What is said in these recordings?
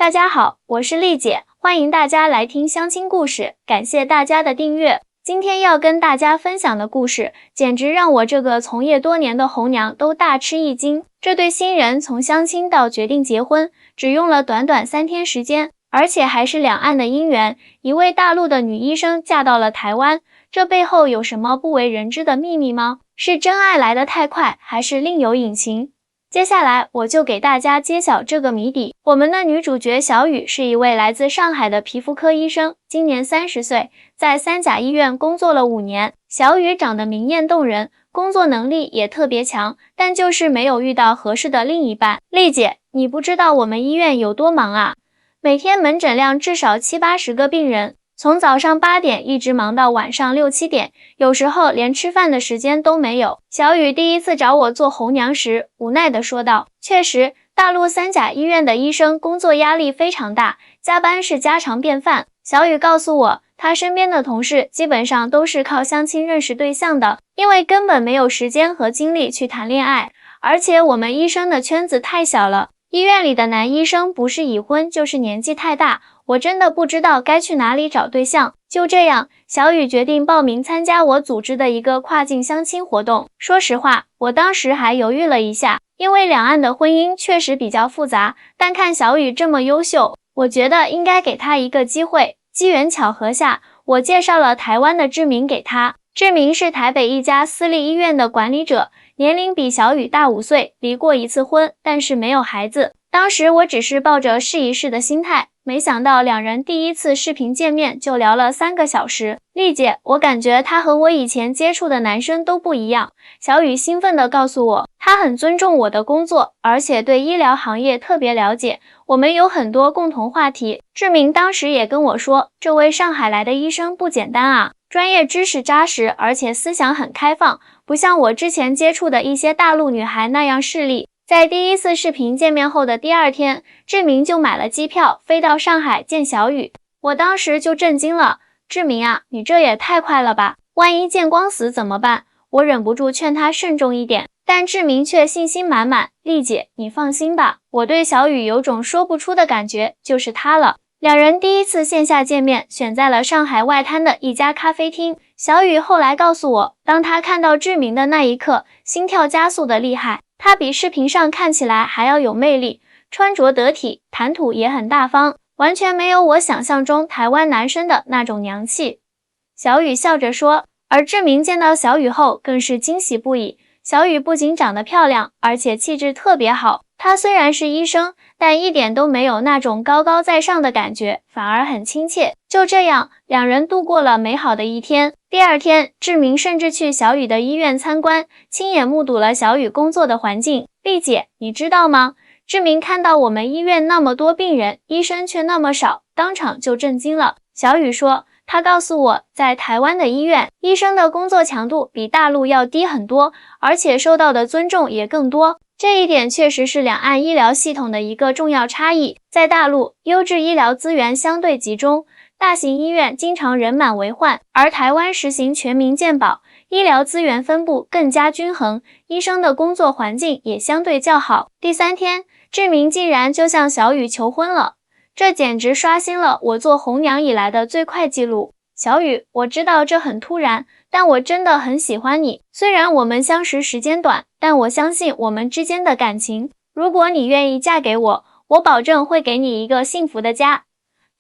大家好，我是丽姐，欢迎大家来听相亲故事，感谢大家的订阅。今天要跟大家分享的故事，简直让我这个从业多年的红娘都大吃一惊。这对新人从相亲到决定结婚，只用了短短3天时间，而且还是两岸的姻缘。一位大陆的女医生嫁到了台湾，这背后有什么不为人知的秘密吗？是真爱来得太快，还是另有隐情？接下来我就给大家揭晓这个谜底。我们的女主角小雨是一位来自上海的皮肤科医生，今年30岁，在三甲医院工作了5年。小雨长得明艳动人，工作能力也特别强，但就是没有遇到合适的另一半。丽姐，你不知道我们医院有多忙啊，每天门诊量至少70-80个病人，从早上8点一直忙到晚上6-7点，有时候连吃饭的时间都没有。小雨第一次找我做红娘时，无奈地说道，确实，大陆三甲医院的医生工作压力非常大，加班是家常便饭。小雨告诉我，他身边的同事基本上都是靠相亲认识对象的，因为根本没有时间和精力去谈恋爱，而且我们医生的圈子太小了，医院里的男医生不是已婚就是年纪太大，我真的不知道该去哪里找对象。就这样，小雨决定报名参加我组织的一个跨境相亲活动。说实话，我当时还犹豫了一下，因为两岸的婚姻确实比较复杂，但看小雨这么优秀，我觉得应该给她一个机会。机缘巧合下，我介绍了台湾的志明给她。志明是台北一家私立医院的管理者，年龄比小雨大5岁，离过1次婚，但是没有孩子。当时我只是抱着试一试的心态，没想到两人第一次视频见面就聊了3个小时。丽姐，我感觉他和我以前接触的男生都不一样。小雨兴奋地告诉我，他很尊重我的工作，而且对医疗行业特别了解，我们有很多共同话题。志明当时也跟我说，这位上海来的医生不简单啊，专业知识扎实，而且思想很开放，不像我之前接触的一些大陆女孩那样势利。在第一次视频见面后的第2天，志明就买了机票飞到上海见小雨。我当时就震惊了，志明啊，你这也太快了吧，万一见光死怎么办？我忍不住劝他慎重一点，但志明却信心满满，丽姐，你放心吧，我对小雨有种说不出的感觉，就是他了。两人第一次线下见面选在了上海外滩的一家咖啡厅。小雨后来告诉我，当他看到志明的那一刻，心跳加速的厉害。他比视频上看起来还要有魅力，穿着得体，谈吐也很大方，完全没有我想象中台湾男生的那种娘气。小雨笑着说，而志明见到小雨后更是惊喜不已。小雨不仅长得漂亮，而且气质特别好。她虽然是医生，但一点都没有那种高高在上的感觉，反而很亲切。就这样，两人度过了美好的一天。第2天，志明甚至去小雨的医院参观，亲眼目睹了小雨工作的环境。丽姐，你知道吗？志明看到我们医院那么多病人，医生却那么少，当场就震惊了。小雨说，他告诉我，在台湾的医院，医生的工作强度比大陆要低很多，而且受到的尊重也更多。这一点确实是两岸医疗系统的一个重要差异。在大陆，优质医疗资源相对集中，大型医院经常人满为患，而台湾实行全民健保，医疗资源分布更加均衡，医生的工作环境也相对较好。第3天，志明竟然就向小雨求婚了，这简直刷新了我做红娘以来的最快记录。小雨，我知道这很突然，但我真的很喜欢你。虽然我们相识时间短，但我相信我们之间的感情。如果你愿意嫁给我，我保证会给你一个幸福的家。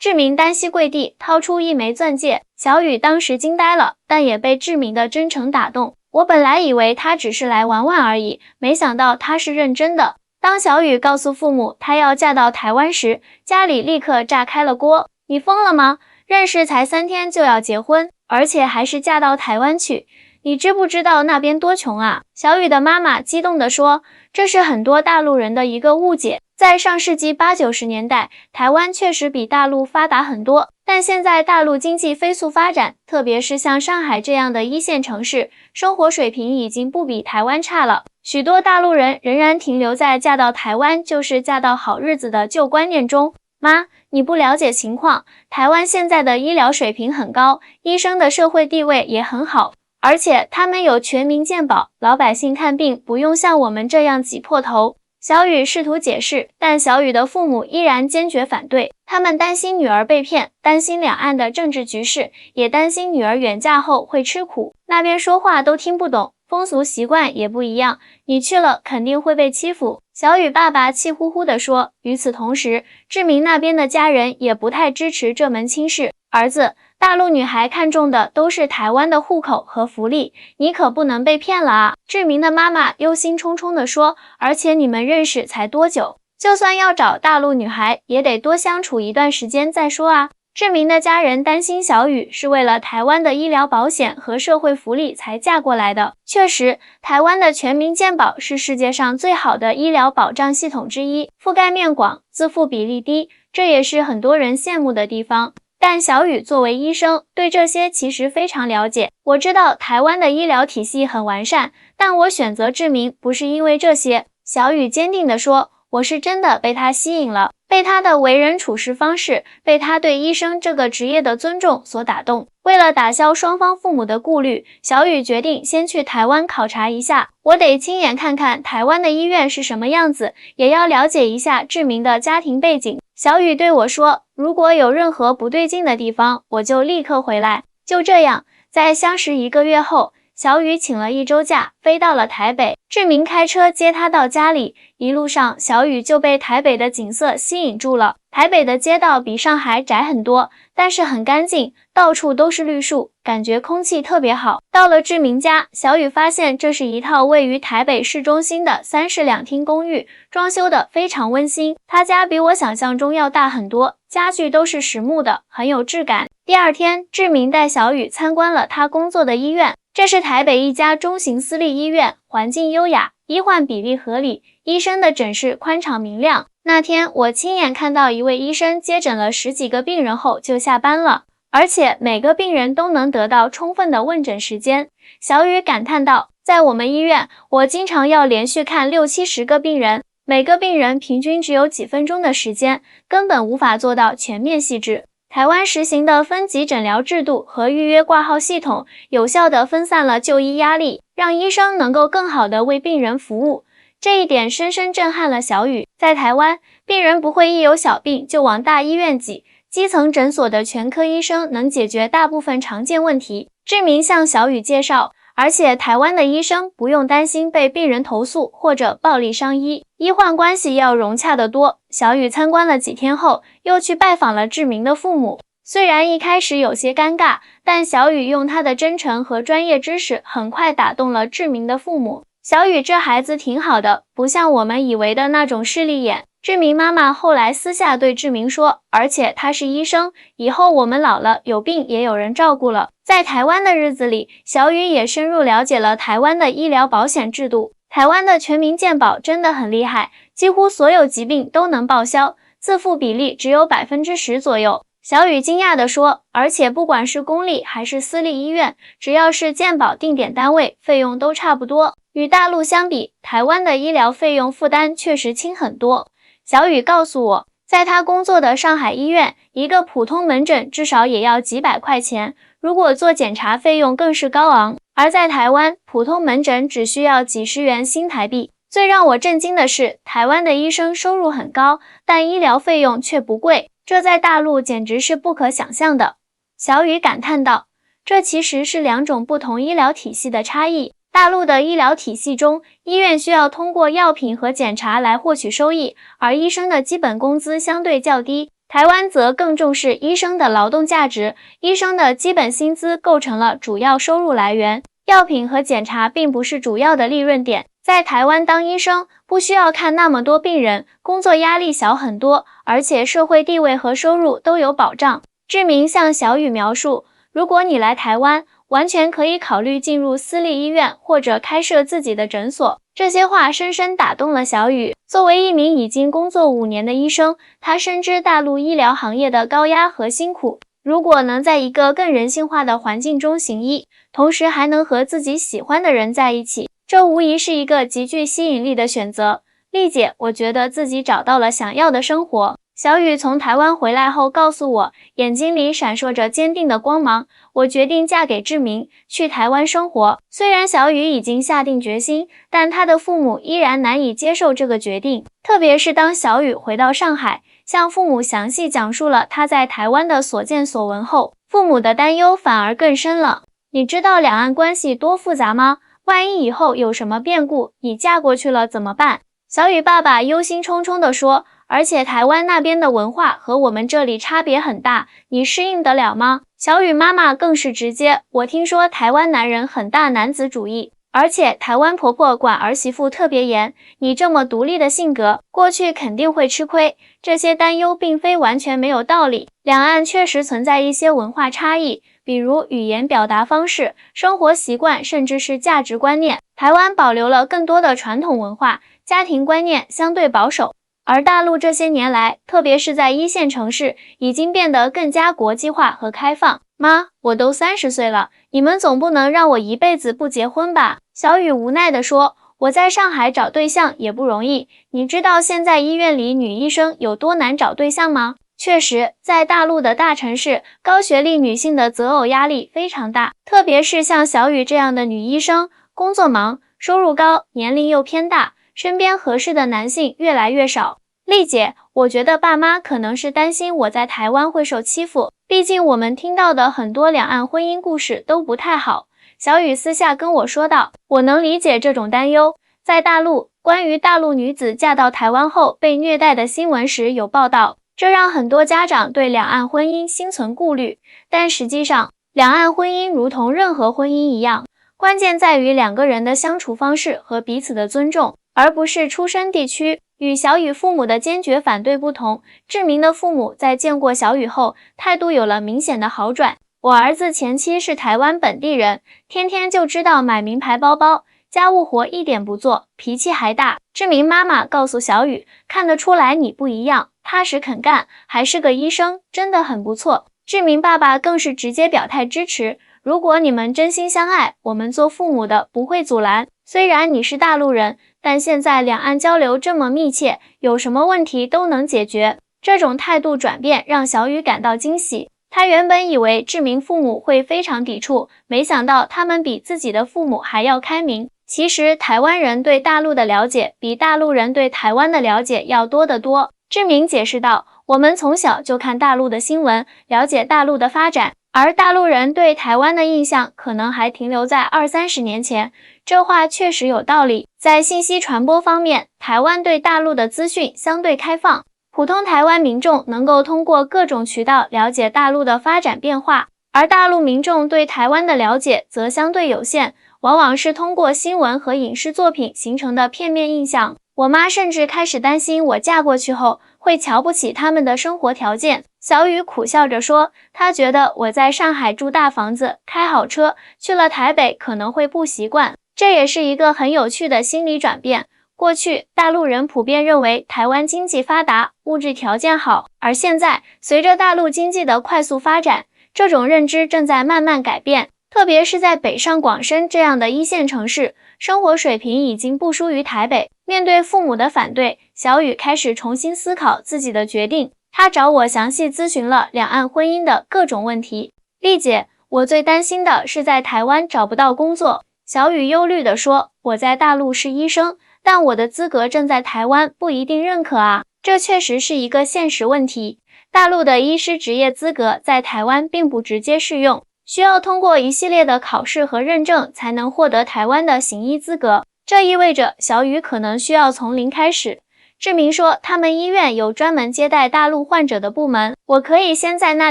志明单膝跪地，掏出1枚钻戒。小雨当时惊呆了，但也被志明的真诚打动。我本来以为他只是来玩玩而已，没想到他是认真的。当小雨告诉父母她要嫁到台湾时，家里立刻炸开了锅。你疯了吗？认识才3天就要结婚，而且还是嫁到台湾去，你知不知道那边多穷啊？小雨的妈妈激动地说，这是很多大陆人的一个误解。在上世纪80-90年代，台湾确实比大陆发达很多，但现在大陆经济飞速发展，特别是像上海这样的1线城市，生活水平已经不比台湾差了。许多大陆人仍然停留在嫁到台湾就是嫁到好日子的旧观念中。妈，你不了解情况，台湾现在的医疗水平很高，医生的社会地位也很好，而且他们有全民健保，老百姓看病不用像我们这样挤破头。小雨试图解释，但小雨的父母依然坚决反对。他们担心女儿被骗，担心两岸的政治局势，也担心女儿远嫁后会吃苦。那边说话都听不懂，风俗习惯也不一样，你去了肯定会被欺负。小雨爸爸气呼呼地说。与此同时，志明那边的家人也不太支持这门亲事。儿子，大陆女孩看中的都是台湾的户口和福利，你可不能被骗了啊！志明的妈妈忧心忡忡地说，而且你们认识才多久？就算要找大陆女孩，也得多相处一段时间再说啊！志明的家人担心小雨是为了台湾的医疗保险和社会福利才嫁过来的。确实，台湾的全民健保是世界上最好的医疗保障系统之一，覆盖面广，自付比例低，这也是很多人羡慕的地方。但小雨作为医生，对这些其实非常了解。我知道台湾的医疗体系很完善，但我选择志明不是因为这些。小雨坚定地说，我是真的被他吸引了，被他的为人处事方式，被他对医生这个职业的尊重所打动。为了打消双方父母的顾虑，小雨决定先去台湾考察一下。我得亲眼看看台湾的医院是什么样子，也要了解一下志明的家庭背景。小雨对我说，如果有任何不对劲的地方，我就立刻回来。就这样，在相识1个月后，小雨请了1周假，飞到了台北。志明开车接他到家里，一路上小雨就被台北的景色吸引住了。台北的街道比上海窄很多，但是很干净，到处都是绿树，感觉空气特别好。到了志明家，小雨发现这是一套位于台北市中心的3室2厅公寓，装修的非常温馨。他家比我想象中要大很多，家具都是实木的，很有质感。第二天，志明带小雨参观了他工作的医院，这是台北一家中型私立医院，环境优雅，医患比例合理，医生的诊室宽敞明亮。那天我亲眼看到一位医生接诊了10几个病人后就下班了，而且每个病人都能得到充分的问诊时间。小雨感叹道，在我们医院，我经常要连续看60、70个病人，每个病人平均只有几分钟的时间，根本无法做到全面细致。台湾实行的分级诊疗制度和预约挂号系统，有效地分散了就医压力，让医生能够更好地为病人服务。这一点深深震撼了小雨。在台湾，病人不会一有小病就往大医院挤，基层诊所的全科医生能解决大部分常见问题。志明向小雨介绍，而且台湾的医生不用担心被病人投诉或者暴力伤医，医患关系要融洽得多。小雨参观了几天后，又去拜访了志明的父母。虽然一开始有些尴尬，但小雨用他的真诚和专业知识很快打动了志明的父母。小雨这孩子挺好的，不像我们以为的那种势利眼。志明妈妈后来私下对志明说，而且他是医生，以后我们老了有病也有人照顾了。在台湾的日子里，小雨也深入了解了台湾的医疗保险制度。台湾的全民健保真的很厉害，几乎所有疾病都能报销，自付比例只有10%左右。小雨惊讶地说，而且不管是公立还是私立医院，只要是健保定点单位，费用都差不多。与大陆相比，台湾的医疗费用负担确实轻很多。小雨告诉我，在他工作的上海医院，一个普通门诊至少也要几百块钱，如果做检查费用更是高昂。而在台湾，普通门诊只需要几十元新台币。最让我震惊的是，台湾的医生收入很高，但医疗费用却不贵，这在大陆简直是不可想象的。小雨感叹道，这其实是2种不同医疗体系的差异。大陆的医疗体系中，医院需要通过药品和检查来获取收益，而医生的基本工资相对较低。台湾则更重视医生的劳动价值，医生的基本薪资构成了主要收入来源，药品和检查并不是主要的利润点。在台湾当医生，不需要看那么多病人，工作压力小很多，而且社会地位和收入都有保障。志明向小雨描述，如果你来台湾，完全可以考虑进入私立医院或者开设自己的诊所。这些话深深打动了小雨。作为一名已经工作5年的医生，他深知大陆医疗行业的高压和辛苦。如果能在一个更人性化的环境中行医，同时还能和自己喜欢的人在一起，这无疑是一个极具吸引力的选择。丽姐，我觉得自己找到了想要的生活。小雨从台湾回来后告诉我，眼睛里闪烁着坚定的光芒。我决定嫁给志明，去台湾生活。虽然小雨已经下定决心，但她的父母依然难以接受这个决定。特别是当小雨回到上海，向父母详细讲述了她在台湾的所见所闻后，父母的担忧反而更深了。你知道两岸关系多复杂吗？万一以后有什么变故，你嫁过去了怎么办？小雨爸爸忧心忡忡地说，而且台湾那边的文化和我们这里差别很大，你适应得了吗？小雨妈妈更是直接，我听说台湾男人很大男子主义，而且台湾婆婆管儿媳妇特别严，你这么独立的性格，过去肯定会吃亏。这些担忧并非完全没有道理，两岸确实存在一些文化差异，比如语言表达方式、生活习惯，甚至是价值观念。台湾保留了更多的传统文化，家庭观念相对保守，而大陆这些年来，特别是在一线城市，已经变得更加国际化和开放。妈，我都30岁了，你们总不能让我一辈子不结婚吧？小雨无奈地说，我在上海找对象也不容易，你知道现在医院里女医生有多难找对象吗？确实，在大陆的大城市，高学历女性的择偶压力非常大，特别是像小雨这样的女医生，工作忙，收入高，年龄又偏大，身边合适的男性越来越少。丽姐，我觉得爸妈可能是担心我在台湾会受欺负，毕竟我们听到的很多两岸婚姻故事都不太好。小雨私下跟我说道，我能理解这种担忧。在大陆，关于大陆女子嫁到台湾后被虐待的新闻时有报道，这让很多家长对两岸婚姻心存顾虑。但实际上，两岸婚姻如同任何婚姻一样，关键在于两个人的相处方式和彼此的尊重，而不是出生地区。与小雨父母的坚决反对不同，志明的父母在见过小雨后，态度有了明显的好转。我儿子前妻是台湾本地人，天天就知道买名牌包包，家务活一点不做，脾气还大。志明妈妈告诉小雨，看得出来你不一样，踏实肯干，还是个医生，真的很不错。志明爸爸更是直接表态支持，如果你们真心相爱，我们做父母的不会阻拦。虽然你是大陆人，但现在两岸交流这么密切，有什么问题都能解决。这种态度转变让小雨感到惊喜。他原本以为志明父母会非常抵触，没想到他们比自己的父母还要开明。其实台湾人对大陆的了解比大陆人对台湾的了解要多得多。志明解释道，我们从小就看大陆的新闻，了解大陆的发展，而大陆人对台湾的印象可能还停留在20-30年前。这话确实有道理。在信息传播方面，台湾对大陆的资讯相对开放，普通台湾民众能够通过各种渠道了解大陆的发展变化，而大陆民众对台湾的了解则相对有限，往往是通过新闻和影视作品形成的片面印象。我妈甚至开始担心我嫁过去后会瞧不起他们的生活条件。小雨苦笑着说，她觉得我在上海住大房子，开好车，去了台北可能会不习惯。这也是一个很有趣的心理转变。过去，大陆人普遍认为台湾经济发达，物质条件好，而现在，随着大陆经济的快速发展，这种认知正在慢慢改变。特别是在北上广深这样的一线城市，生活水平已经不输于台北。面对父母的反对，小雨开始重新思考自己的决定。她找我详细咨询了两岸婚姻的各种问题。丽姐，我最担心的是在台湾找不到工作。小雨忧虑地说，我在大陆是医生，但我的资格证在台湾不一定认可啊，这确实是一个现实问题。大陆的医师执业资格在台湾并不直接适用，需要通过一系列的考试和认证才能获得台湾的行医资格，这意味着小雨可能需要从零开始。志明说，他们医院有专门接待大陆患者的部门，我可以先在那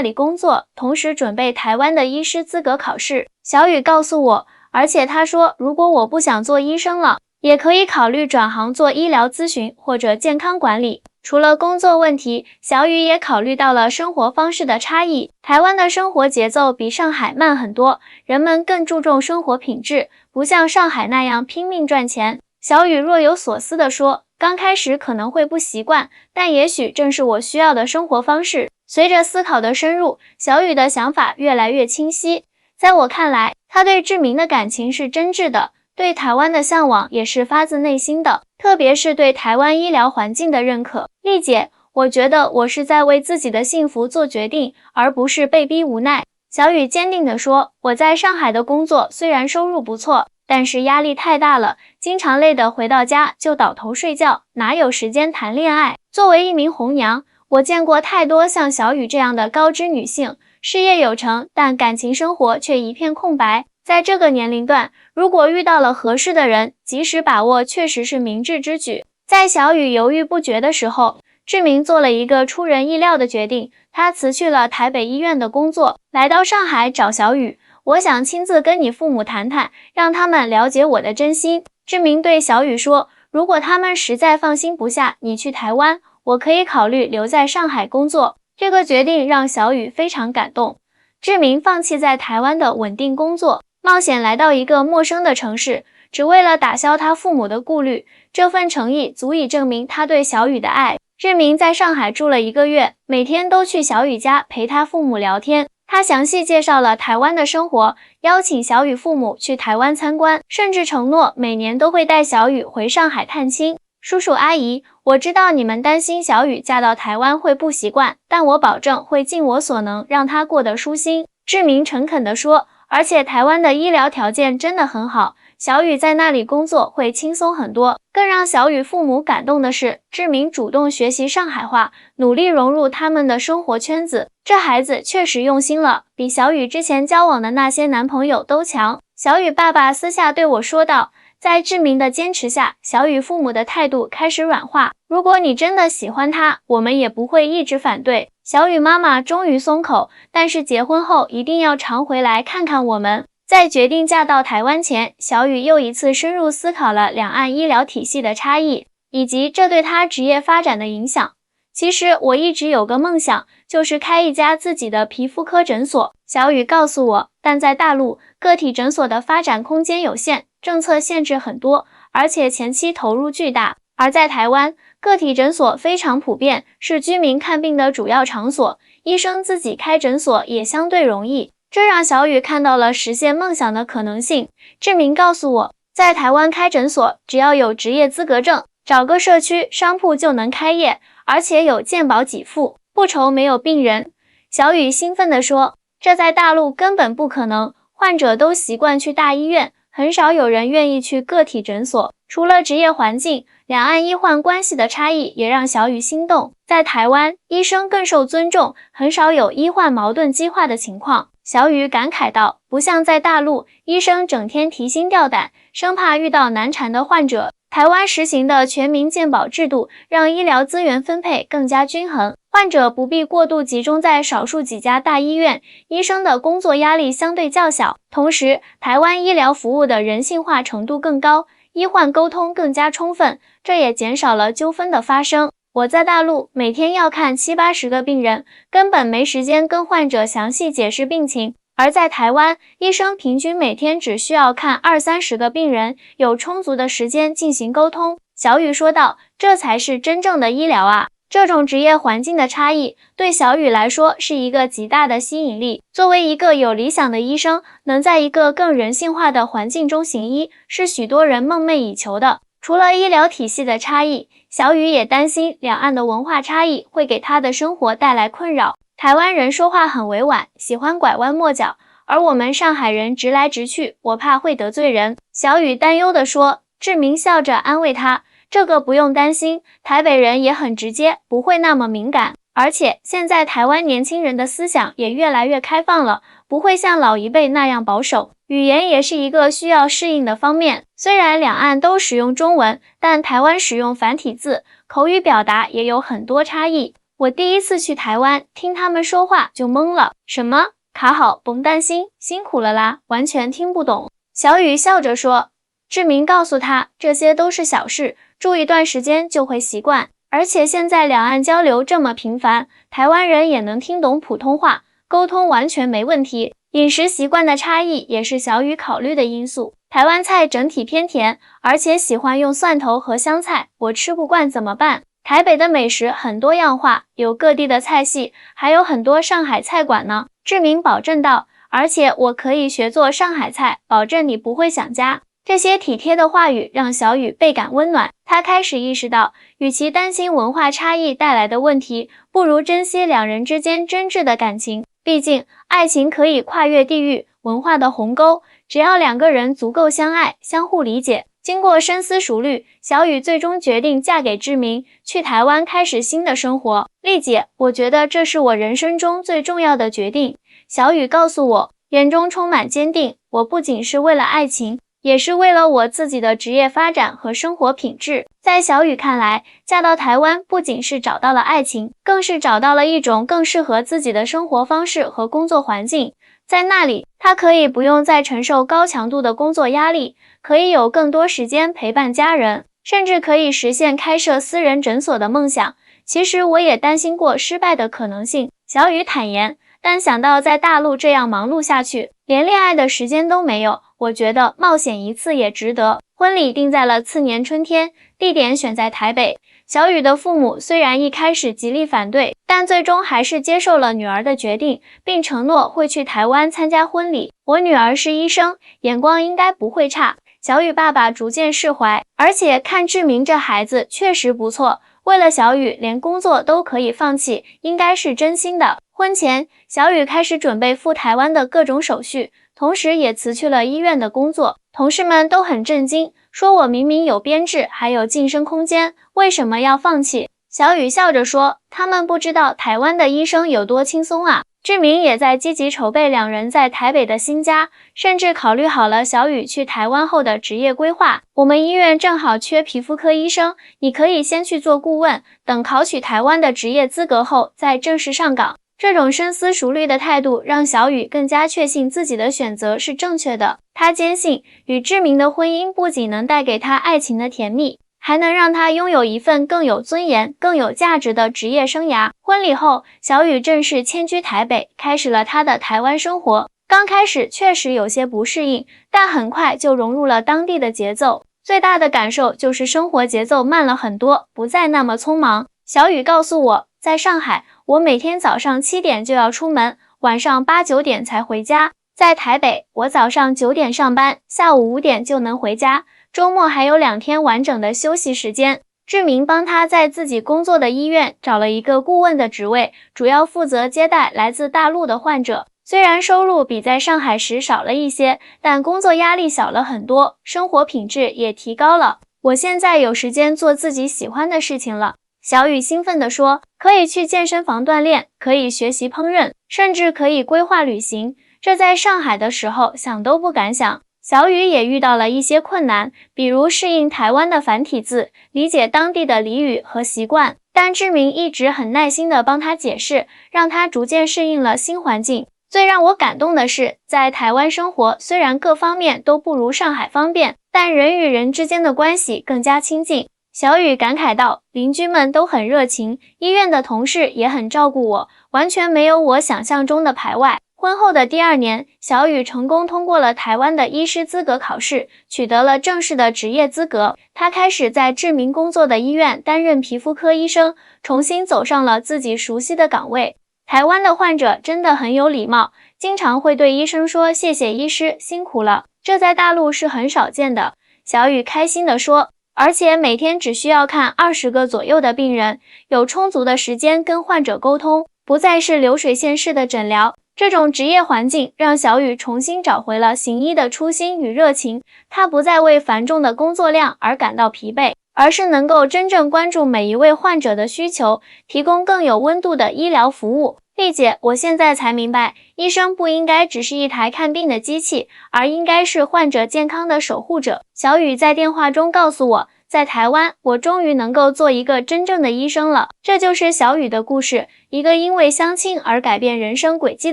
里工作，同时准备台湾的医师资格考试。小雨告诉我，而且他说，如果我不想做医生了，也可以考虑转行做医疗咨询或者健康管理。除了工作问题，小雨也考虑到了生活方式的差异。台湾的生活节奏比上海慢很多，人们更注重生活品质，不像上海那样拼命赚钱。小雨若有所思地说，刚开始可能会不习惯，但也许正是我需要的生活方式。随着思考的深入，小雨的想法越来越清晰。在我看来，他对志明的感情是真挚的，对台湾的向往也是发自内心的，特别是对台湾医疗环境的认可。丽姐，我觉得我是在为自己的幸福做决定，而不是被逼无奈。小雨坚定地说，我在上海的工作虽然收入不错，但是压力太大了，经常累得回到家就倒头睡觉，哪有时间谈恋爱？作为一名红娘，我见过太多像小雨这样的高知女性，事业有成，但感情生活却一片空白。在这个年龄段，如果遇到了合适的人，及时把握确实是明智之举。在小雨犹豫不决的时候，志明做了一个出人意料的决定，他辞去了台北医院的工作，来到上海找小雨。我想亲自跟你父母谈谈，让他们了解我的真心。志明对小雨说，如果他们实在放心不下你去台湾，我可以考虑留在上海工作。这个决定让小雨非常感动。志明放弃在台湾的稳定工作，冒险来到一个陌生的城市，只为了打消他父母的顾虑。这份诚意足以证明他对小雨的爱。志明在上海住了1个月，每天都去小雨家陪他父母聊天。他详细介绍了台湾的生活，邀请小雨父母去台湾参观，甚至承诺每年都会带小雨回上海探亲。叔叔阿姨，我知道你们担心小雨嫁到台湾会不习惯，但我保证会尽我所能让她过得舒心。志明诚恳地说，而且台湾的医疗条件真的很好，小雨在那里工作会轻松很多。更让小雨父母感动的是，志明主动学习上海话，努力融入他们的生活圈子。这孩子确实用心了，比小雨之前交往的那些男朋友都强。小雨爸爸私下对我说道，在志明的坚持下，小雨父母的态度开始软化。如果你真的喜欢他，我们也不会一直反对。小雨妈妈终于松口，但是结婚后一定要常回来看看我们。在决定嫁到台湾前，小雨又一次深入思考了两岸医疗体系的差异，以及这对她职业发展的影响。其实我一直有个梦想，就是开一家自己的皮肤科诊所。小雨告诉我，但在大陆，个体诊所的发展空间有限，政策限制很多，而且前期投入巨大。而在台湾，个体诊所非常普遍，是居民看病的主要场所，医生自己开诊所也相对容易。这让小雨看到了实现梦想的可能性。志明告诉我，在台湾开诊所，只要有执业资格证，找个社区商铺就能开业，而且有健保给付，不愁没有病人。小雨兴奋地说，这在大陆根本不可能，患者都习惯去大医院，很少有人愿意去个体诊所。除了职业环境，两岸医患关系的差异也让小雨心动。在台湾，医生更受尊重，很少有医患矛盾激化的情况。小雨感慨道，不像在大陆，医生整天提心吊胆，生怕遇到难缠的患者。台湾实行的全民健保制度，让医疗资源分配更加均衡，患者不必过度集中在少数几家大医院，医生的工作压力相对较小。同时，台湾医疗服务的人性化程度更高，医患沟通更加充分，这也减少了纠纷的发生。我在大陆每天要看70-80个病人，根本没时间跟患者详细解释病情。而在台湾，医生平均每天只需要看20-30个病人，有充足的时间进行沟通。小雨说道，这才是真正的医疗啊！这种职业环境的差异，对小雨来说是一个极大的吸引力。作为一个有理想的医生，能在一个更人性化的环境中行医，是许多人梦寐以求的。除了医疗体系的差异，小雨也担心两岸的文化差异会给他的生活带来困扰。台湾人说话很委婉，喜欢拐弯抹角，而我们上海人直来直去，我怕会得罪人。小雨担忧地说。志明笑着安慰他，这个不用担心，台北人也很直接，不会那么敏感。而且现在台湾年轻人的思想也越来越开放了，不会像老一辈那样保守。语言也是一个需要适应的方面，虽然两岸都使用中文，但台湾使用繁体字，口语表达也有很多差异。我第一次去台湾，听他们说话就懵了，什么卡好，甭担心，辛苦了啦，完全听不懂。小雨笑着说。志明告诉他，这些都是小事，住一段时间就会习惯。而且现在两岸交流这么频繁，台湾人也能听懂普通话，沟通完全没问题。饮食习惯的差异也是小雨考虑的因素。台湾菜整体偏甜，而且喜欢用蒜头和香菜，我吃不惯怎么办？台北的美食很多样化，有各地的菜系，还有很多上海菜馆呢。志明保证道，而且我可以学做上海菜，保证你不会想家。这些体贴的话语让小雨倍感温暖，她开始意识到，与其担心文化差异带来的问题，不如珍惜两人之间真挚的感情。毕竟，爱情可以跨越地域、文化的鸿沟，只要两个人足够相爱、相互理解。经过深思熟虑，小雨最终决定嫁给志明，去台湾开始新的生活。丽姐，我觉得这是我人生中最重要的决定。小雨告诉我，眼中充满坚定。我不仅是为了爱情，也是为了我自己的职业发展和生活品质。在小雨看来，嫁到台湾不仅是找到了爱情，更是找到了一种更适合自己的生活方式和工作环境。在那里，她可以不用再承受高强度的工作压力，可以有更多时间陪伴家人，甚至可以实现开设私人诊所的梦想。其实我也担心过失败的可能性，小雨坦言，但想到在大陆这样忙碌下去，连恋爱的时间都没有，我觉得冒险一次也值得。婚礼定在了次年春天，地点选在台北。小雨的父母虽然一开始极力反对，但最终还是接受了女儿的决定，并承诺会去台湾参加婚礼。我女儿是医生，眼光应该不会差。小雨爸爸逐渐释怀，而且看志明这孩子确实不错，为了小雨连工作都可以放弃，应该是真心的。婚前，小雨开始准备赴台湾的各种手续，同时也辞去了医院的工作。同事们都很震惊，说我明明有编制，还有晋升空间，为什么要放弃？小雨笑着说，他们不知道台湾的医生有多轻松啊。志明也在积极筹备两人在台北的新家，甚至考虑好了小雨去台湾后的职业规划。我们医院正好缺皮肤科医生，你可以先去做顾问，等考取台湾的职业资格后再正式上岗。这种深思熟虑的态度让小雨更加确信自己的选择是正确的。她坚信，与志明的婚姻不仅能带给她爱情的甜蜜，还能让她拥有一份更有尊严、更有价值的职业生涯。婚礼后，小雨正式迁居台北，开始了她的台湾生活。刚开始确实有些不适应，但很快就融入了当地的节奏。最大的感受就是生活节奏慢了很多，不再那么匆忙。小雨告诉我，在上海，我每天早上7点就要出门，晚上8、9点才回家。在台北，我早上9点上班，下午5点就能回家，周末还有2天完整的休息时间。志明帮他在自己工作的医院找了一个顾问的职位，主要负责接待来自大陆的患者。虽然收入比在上海时少了一些，但工作压力小了很多，生活品质也提高了。我现在有时间做自己喜欢的事情了。小雨兴奋地说，可以去健身房锻炼，可以学习烹饪，甚至可以规划旅行。这在上海的时候想都不敢想。小雨也遇到了一些困难，比如适应台湾的繁体字，理解当地的俚语和习惯。但志明一直很耐心地帮他解释，让他逐渐适应了新环境。最让我感动的是，在台湾生活虽然各方面都不如上海方便，但人与人之间的关系更加亲近。小雨感慨道，邻居们都很热情，医院的同事也很照顾我，完全没有我想象中的排外。婚后的第2年，小雨成功通过了台湾的医师资格考试，取得了正式的职业资格。她开始在志明工作的医院担任皮肤科医生，重新走上了自己熟悉的岗位。台湾的患者真的很有礼貌，经常会对医生说谢谢医师，辛苦了，这在大陆是很少见的。小雨开心地说，而且每天只需要看20个左右的病人，有充足的时间跟患者沟通，不再是流水线式的诊疗。这种职业环境让小雨重新找回了行医的初心与热情，她不再为繁重的工作量而感到疲惫，而是能够真正关注每一位患者的需求，提供更有温度的医疗服务。丽姐，我现在才明白，医生不应该只是一台看病的机器，而应该是患者健康的守护者。小雨在电话中告诉我，在台湾，我终于能够做一个真正的医生了。这就是小雨的故事，一个因为相亲而改变人生轨迹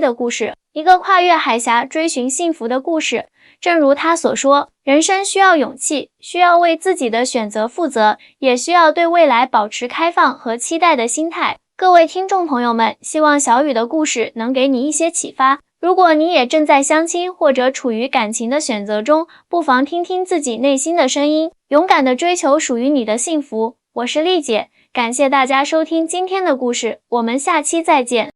的故事，一个跨越海峡追寻幸福的故事。正如他所说，人生需要勇气，需要为自己的选择负责，也需要对未来保持开放和期待的心态。各位听众朋友们，希望小雨的故事能给你一些启发。如果你也正在相亲或者处于感情的选择中，不妨听听自己内心的声音，勇敢地追求属于你的幸福。我是丽姐，感谢大家收听今天的故事，我们下期再见。